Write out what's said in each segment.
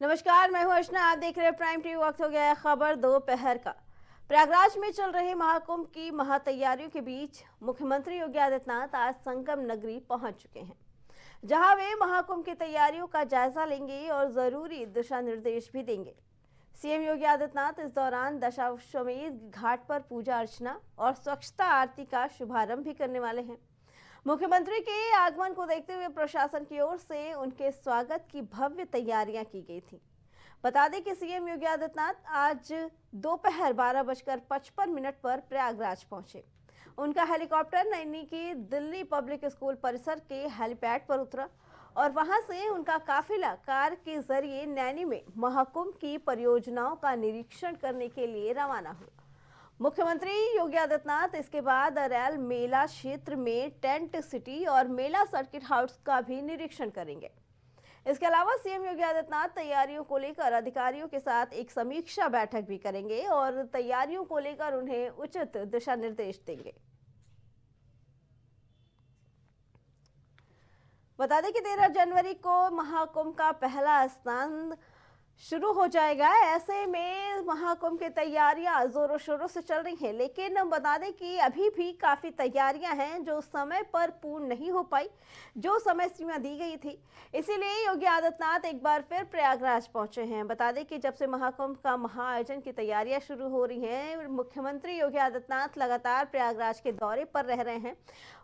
नमस्कार, मैं हूं अर्चना। आप देख रहे हैं प्राइम टीवी। वक्त हो गया है खबर दोपहर का। प्रयागराज में चल रहे महाकुंभ की महातैयारियों के बीच मुख्यमंत्री योगी आदित्यनाथ आज संगम नगरी पहुंच चुके हैं, जहां वे महाकुंभ की तैयारियों का जायजा लेंगे और जरूरी दिशा निर्देश भी देंगे। सीएम योगी आदित्यनाथ इस दौरान दशाश्वमेध घाट पर पूजा अर्चना और स्वच्छता आरती का शुभारंभ भी करने वाले हैं। मुख्यमंत्री के आगमन को देखते हुए प्रशासन की ओर से उनके स्वागत की भव्य तैयारियां की गई थी। बता दें कि सीएम योगी आदित्यनाथ आज दोपहर 12:55 पर प्रयागराज पहुंचे। उनका हेलीकॉप्टर नैनी की दिल्ली पब्लिक स्कूल परिसर के हेलीपैड पर उतरा और वहां से उनका काफिला कार के जरिए नैनी में महाकुंभ की परियोजनाओं का निरीक्षण करने के लिए रवाना हुआ। मुख्यमंत्री योगी आदित्यनाथ इसके बाद अरैल मेला क्षेत्र में टेंट सिटी और मेला सर्किट हाउस का भी निरीक्षण करेंगे। इसके अलावा सीएम योगी आदित्यनाथ तैयारियों को लेकर अधिकारियों के साथ एक समीक्षा बैठक भी करेंगे और तैयारियों को लेकर उन्हें उचित दिशा निर्देश देंगे। बता दें कि 13 जनवरी को महाकुंभ का पहला स्नान शुरू हो जाएगा। ऐसे में महाकुंभ की तैयारियां जोरों शोरों से चल रही हैं, लेकिन बता दें कि अभी भी काफ़ी तैयारियां हैं जो समय पर पूर्ण नहीं हो पाई, जो समय सीमा दी गई थी। इसीलिए योगी आदित्यनाथ एक बार फिर प्रयागराज पहुंचे हैं। बता दें कि जब से महाकुंभ का महाआयोजन की तैयारियां शुरू हो रही हैं, मुख्यमंत्री योगी आदित्यनाथ लगातार प्रयागराज के दौरे पर रह रहे हैं,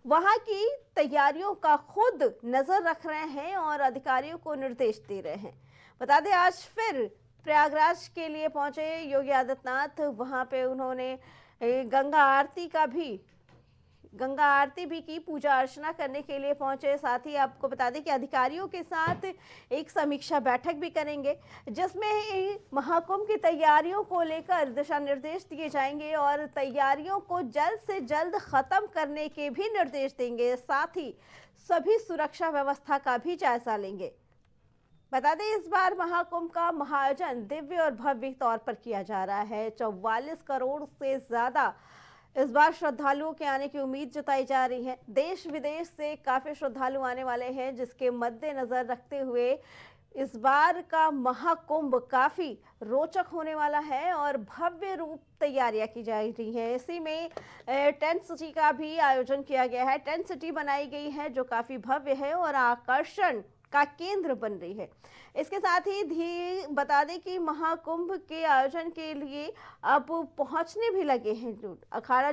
वहां की तैयारियों का खुद नजर रख रहे हैं और अधिकारियों को निर्देश दे रहे हैं। बता दें आज फिर प्रयागराज के लिए पहुंचे योगी आदित्यनाथ। वहां पे उन्होंने गंगा आरती भी की, पूजा अर्चना करने के लिए पहुंचे। साथ ही आपको बता दें कि अधिकारियों के साथ एक समीक्षा बैठक भी करेंगे, जिसमें महाकुंभ की तैयारियों को लेकर दिशा निर्देश दिए जाएंगे और तैयारियों को जल्द से जल्द खत्म करने के भी निर्देश देंगे। साथ ही सभी सुरक्षा व्यवस्था का भी जायजा लेंगे। बता दें इस बार महाकुंभ का महाआयोजन दिव्य और भव्य तौर पर किया जा रहा है। 44 करोड़ से ज्यादा इस बार श्रद्धालुओं के आने की उम्मीद जताई जा रही है। देश विदेश से काफी श्रद्धालु आने वाले हैं, जिसके मद्देनजर रखते हुए इस बार का महाकुंभ काफी रोचक होने वाला है और भव्य रूप तैयारियां की जा रही हैं। इसी में टेंट सिटी का भी आयोजन किया गया है। टेंट सिटी बनाई गई है जो काफी भव्य है और आकर्षण का केंद्र बन रही है। इसके साथ ही बता दें कि महाकुंभ के आयोजन के लिए अब पहुंचने भी लगे हैं।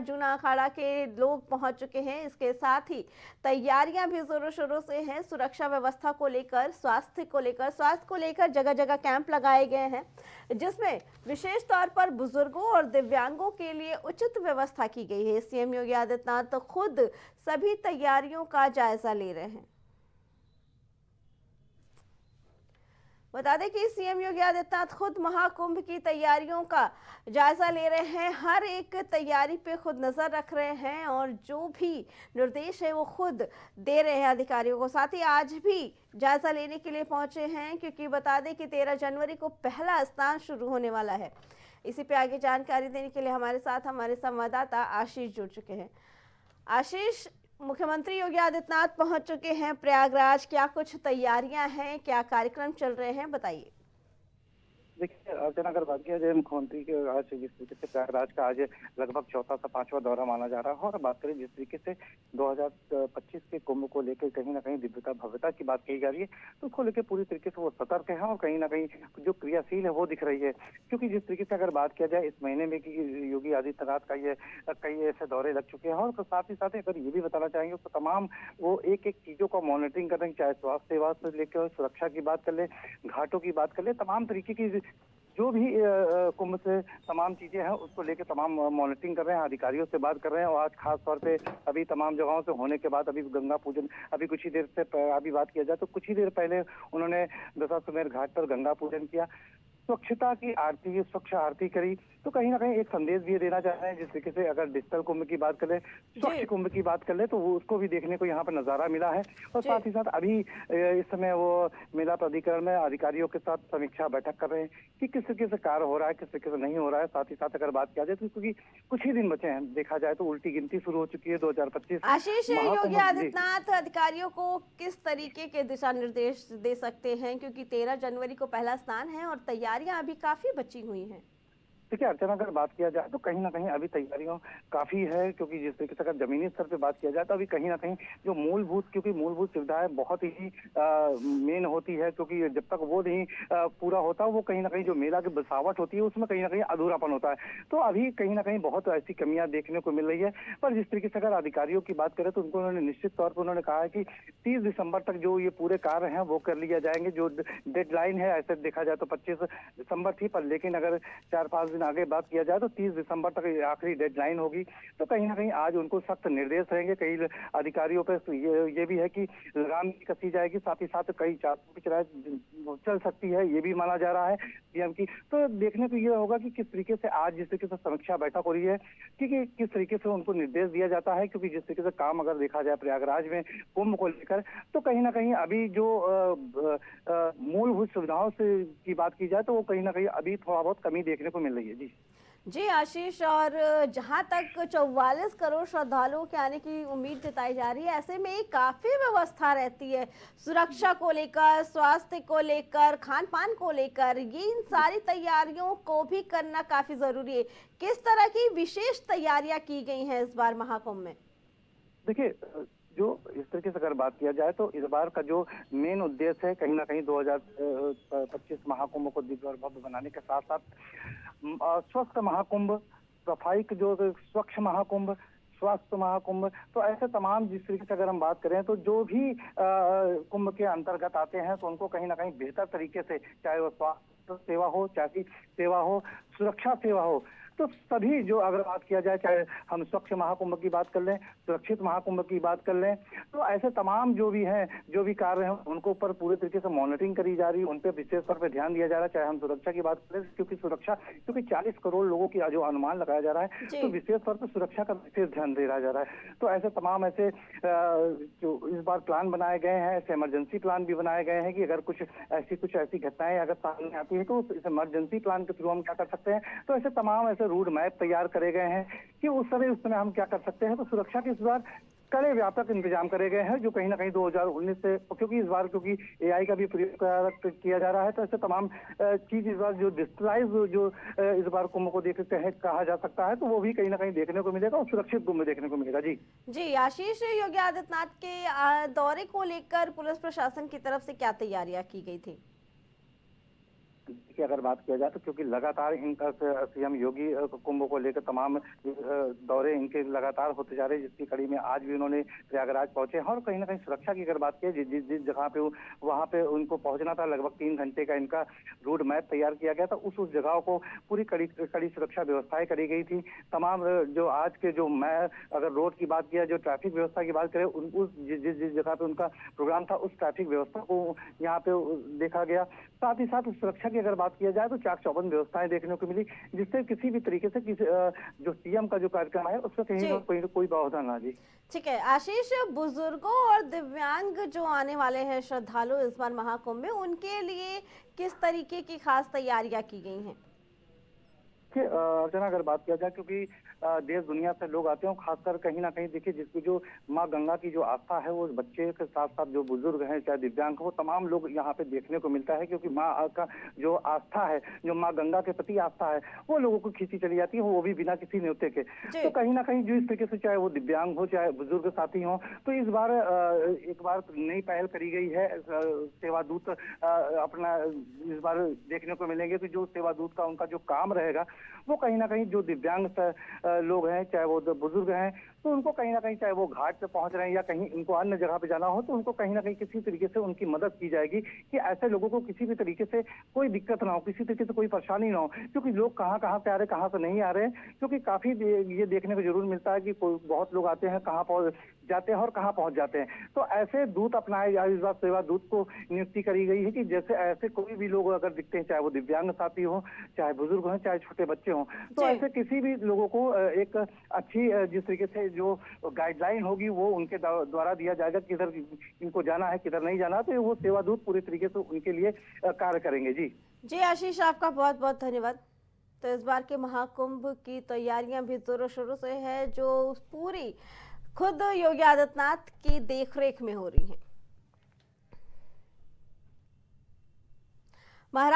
जूना अखाड़ा के लोग पहुंच चुके हैं। इसके साथ ही तैयारियां भी जोरों शोरों से हैं। सुरक्षा व्यवस्था को लेकर, स्वास्थ्य को लेकर जगह जगह कैंप लगाए गए हैं, जिसमें विशेष तौर पर बुजुर्गों और दिव्यांगों के लिए उचित व्यवस्था की गई है। सीएम योगी आदित्यनाथ खुद सभी तैयारियों का जायजा ले रहे हैं। बता दें कि सीएम योगी आदित्यनाथ खुद महाकुंभ की तैयारियों का जायजा ले रहे हैं, हर एक तैयारी पे खुद नजर रख रहे हैं और जो भी निर्देश है वो खुद दे रहे हैं अधिकारियों को। साथ ही आज भी जायजा लेने के लिए पहुंचे हैं, क्योंकि बता दें कि 13 जनवरी को पहला स्नान शुरू होने वाला है। इसी पे आगे जानकारी देने के लिए हमारे साथ हमारे संवाददाता आशीष जुड़ चुके हैं। आशीष, मुख्यमंत्री योगी आदित्यनाथ पहुंच चुके हैं प्रयागराज, क्या कुछ तैयारियां हैं, क्या कार्यक्रम चल रहे हैं, बताइए। देखिए अर्चना, अगर बात किया जाए मुख्यमंत्री के आज जिस तरीके से प्रयागराज का आज लगभग चौथा से पांचवा दौरा माना जा रहा है, और बात करें जिस तरीके से 2025 के कुंभ को लेकर कहीं ना कहीं दिव्यता भव्यता की बात कही जा रही है, तो उसको लेकर पूरी तरीके से वो सतर्क है और कहीं ना कहीं जो क्रियाशील है वो दिख रही है। क्योंकि जिस तरीके से अगर बात किया जाए इस महीने में कि योगी आदित्यनाथ का ये कई ऐसे दौरे लग चुके हैं, और साथ ही अगर ये भी बताना चाहेंगे तो तमाम वो एक एक चीजों का मॉनिटरिंग कर रहे हैं, चाहे स्वास्थ्य सेवा से लेकर सुरक्षा की बात कर ले, घाटों की बात कर ले, तमाम तरीके की जो भी कुंभ से तमाम चीजें हैं उसको लेकर तमाम मॉनिटरिंग कर रहे हैं, अधिकारियों से बात कर रहे हैं। और आज खास तौर पे अभी तमाम जगहों से होने के बाद अभी गंगा पूजन, अभी कुछ ही देर से अभी बात किया जाए तो कुछ ही देर पहले उन्होंने दशाश्वमेध घाट पर गंगा पूजन किया। स्वच्छता की आरती, स्वच्छ आरती करी, तो कहीं ना कहीं एक संदेश भी ये देना चाह रहे हैं। जिस तरीके से अगर डिजिटल कुंभ की बात करें, स्वच्छ जी कुंभ की बात कर ले, तो वो उसको भी देखने को यहाँ पर नजारा मिला है। और जी साथ ही साथ अभी इस समय वो मेला प्राधिकरण में अधिकारियों के साथ समीक्षा बैठक कर रहे हैं कि किस तरीके से कार्य हो रहा है, किस तरीके से नहीं हो रहा है। साथ ही साथ अगर बात किया जाए तो क्योंकि कुछ ही दिन बचे हैं, देखा जाए तो उल्टी गिनती शुरू हो चुकी है 2025 आशीष, योगी महाकुंभ। जी आदित्यनाथ अधिकारियों को किस तरीके के दिशा निर्देश दे सकते हैं, क्योंकि 13 जनवरी को पहला स्नान है और तैयारियां अभी काफी बची हुई हैं। देखिए अर्चना, अगर बात किया जाए तो कहीं ना कहीं अभी तैयारियों काफी है, क्योंकि जिस तरीके से अगर जमीनी स्तर पे बात किया जाए तो अभी कहीं ना कहीं जो मूलभूत, क्योंकि मूलभूत सुविधाएं बहुत ही मेन होती है, क्योंकि जब तक वो नहीं पूरा होता, वो कहीं ना कहीं जो मेला की बसावट होती है उसमें कहीं ना कहीं अधूरापन होता है। तो अभी कहीं ना कहीं बहुत ऐसी कमियां देखने को मिल रही है। पर जिस तरीके से अगर अधिकारियों की बात करें तो उनको उन्होंने निश्चित तौर पर उन्होंने कहा है कि 30 दिसंबर तक जो ये पूरे कार्य हैं वो कर लिया जाएंगे। जो डेडलाइन है, ऐसे देखा जाए तो 25 दिसंबर थी, पर लेकिन अगर 4-5 दिन आगे बात किया जाए तो 30 दिसंबर तक आखिरी डेडलाइन होगी। तो कहीं ना कहीं आज उनको सख्त निर्देश रहेंगे। कई अधिकारियों पर ये भी है कि लगाम भी कसी जाएगी, साथ ही साथ कई चाकों की चढ़ाई चल सकती है, ये भी माना जा रहा है सीएम की। तो देखने को ये होगा कि किस तरीके से आज जिस तरीके से समीक्षा बैठक हो रही है कि किस तरीके से उनको निर्देश दिया जाता है। क्योंकि जिस तरीके से काम अगर देखा जाए प्रयागराज में कुंभ को लेकर, तो कहीं ना कहीं अभी जो मूलभूत सुविधाओं से की बात की जाए तो वो कहीं ना कहीं अभी थोड़ा बहुत कमी देखने को मिल रही है। जी जी आशीष, और जहां तक 44 करोड़ श्रद्धालुओं के आने की उम्मीद जताई जा रही है, ऐसे में काफी व्यवस्था रहती है सुरक्षा को लेकर, स्वास्थ्य को लेकर, खान पान को लेकर। ये इन सारी तैयारियों को भी करना काफी जरूरी है। किस तरह की विशेष तैयारियां की गई हैं इस बार महाकुंभ में? देखिए, जो इस तरीके से अगर बात किया जाए तो इस बार का जो मेन उद्देश्य है, कहीं ना कहीं 2025 महाकुंभ को दिव्य और भव्य बनाने के साथ साथ स्वस्थ महाकुंभ, सफाई के जो स्वच्छ महाकुंभ, स्वास्थ्य महाकुंभ, तो ऐसे तमाम जिस तरीके से अगर हम बात करें तो जो भी कुंभ के अंतर्गत आते हैं तो उनको कहीं ना कहीं बेहतर तरीके से, चाहे वो स्वास्थ्य सेवा हो, चाहे सेवा हो, सुरक्षा सेवा हो, तो सभी जो अगर बात किया जाए, चाहे हम स्वच्छ महाकुंभ की बात कर लें, सुरक्षित महाकुंभ की बात कर लें, तो ऐसे तमाम जो भी हैं, जो भी कार्य हैं, उनको ऊपर पूरे तरीके से मॉनिटरिंग करी जा रही है, उन पर विशेष तौर पर ध्यान दिया जा रहा है। चाहे हम सुरक्षा की बात करें, क्योंकि सुरक्षा, क्योंकि 40 करोड़ लोगों की जो अनुमान लगाया जा रहा है, तो विशेष तौर पर सुरक्षा का विशेष ध्यान दिया जा रहा है। तो ऐसे तमाम ऐसे जो इस बार प्लान बनाए गए हैं, ऐसे इमरजेंसी प्लान भी बनाए गए हैं कि अगर कुछ ऐसी घटनाएं अगर सामने आती है तो इस इमरजेंसी प्लान के थ्रू हम क्या कर सकते हैं। तो ऐसे तमाम ऐसे रूट मैप तैयार करे गए हैं कि उस समय हम क्या कर सकते हैं। तो सुरक्षा के इस बार कड़े व्यापक इंतजाम करे गए हैं, जो कहीं ना कहीं 2019 से, क्योंकि इस बार क्योंकि एआई का भी प्रयोग किया जा रहा है, तो ऐसे तमाम चीज इस बार जो डिजिटलाइज जो इस बार कुंभ को देखते हैं कहा जा सकता है, तो वो भी कहीं ना कहीं देखने को मिलेगा और सुरक्षित कुंभ देखने को मिलेगा। जी जी आशीष, योगी आदित्यनाथ के दौरे को लेकर पुलिस प्रशासन की तरफ से क्या तैयारियां की गई थी? की अगर बात किया जाए तो क्योंकि लगातार इनका सीएम योगी कुंभ को लेकर तमाम दौरे इनके लगातार होते जा रहे हैं, जिसकी कड़ी में आज भी उन्होंने प्रयागराज पहुंचे हैं। और कहीं ना कहीं सुरक्षा की अगर बात की, जिस जगह पे वहां पे उनको पहुंचना था, लगभग 3 घंटे का इनका रूट मैप तैयार किया गया था। उस जगह को पूरी कड़ी सुरक्षा व्यवस्थाएं करी गई थी। तमाम जो आज के जो मैं अगर रोड की बात किया, जो ट्रैफिक व्यवस्था की बात करें, उस जिस जगह पे उनका प्रोग्राम था, उस ट्रैफिक व्यवस्था को यहाँ पे देखा गया। साथ ही साथ सुरक्षा की अगर बात किया जाए तो चाक चौबंद व्यवस्थाएं देखने को मिली, जिससे किसी भी तरीके से जो सीएम का जो कार्यक्रम है उसमें कहीं कोई बाधा ना। जी ठीक है आशीष, बुजुर्गों और दिव्यांग जो आने वाले हैं श्रद्धालु इस बार महाकुंभ में, उनके लिए किस तरीके की खास तैयारियां की गई हैं? अर्चना, अगर बात किया जाए, क्योंकि देश दुनिया से लोग आते हैं, खासकर कहीं ना कहीं देखिए जिसकी जो माँ गंगा की जो आस्था है, वो बच्चे के साथ साथ जो बुजुर्ग हैं, चाहे दिव्यांग हो, तमाम लोग यहाँ पे देखने को मिलता है। क्योंकि माँ का जो आस्था है, जो माँ गंगा के प्रति आस्था है, वो लोगों को खींची चली जाती है, वो भी बिना किसी न्योते के। तो कहीं ना कहीं जो इस तरीके से, चाहे वो दिव्यांग हो, चाहे बुजुर्ग साथी हो, तो इस बार एक बार नई पहल करी गई है। सेवा दूत अपना इस बार देखने को मिलेंगे। तो जो सेवा दूत का उनका जो काम रहेगा, वो कहीं ना कहीं जो दिव्यांग लोग हैं, चाहे वो बुजुर्ग हैं, तो उनको कहीं ना कहीं, चाहे वो घाट पे पहुंच रहे हैं या कहीं इनको अन्य जगह पे जाना हो, तो उनको कहीं ना कहीं किसी तरीके से उनकी मदद की जाएगी कि ऐसे लोगों को किसी भी तरीके से कोई दिक्कत ना हो, किसी तरीके से कोई परेशानी ना हो। क्योंकि लोग कहाँ कहाँ से आ रहे हैं, कहाँ से नहीं आ रहे हैं, क्योंकि काफी ये देखने को जरूर मिलता है कि बहुत लोग आते हैं, कहाँ पहुंच जाते हैं और कहाँ पहुंच जाते हैं। तो ऐसे दूत अपनाए या इस बार सेवा दूत को नियुक्ति करी गई है कि जैसे ऐसे कोई भी लोग अगर दिखते हैं, चाहे वो दिव्यांग साथी हो, चाहे बुजुर्ग हो, चाहे छोटे बच्चे हों, तो जी। ऐसे किसी भी लोगों को एक अच्छी जिस तरीके से जो गाइडलाइन होगी वो उनके द्वारा दिया जाएगा, किधर इनको जाना है, किधर नहीं जाना, तो वो सेवा दूत पूरी तरीके से उनके लिए कार्य करेंगे। जी जी आशीष, आपका बहुत बहुत धन्यवाद। तो इस बार के महाकुंभ की तैयारियां भी जोरों शोरों से है, जो पूरी खुद योगी आदित्यनाथ की देखरेख में हो रही हैं। महाराष्ट्र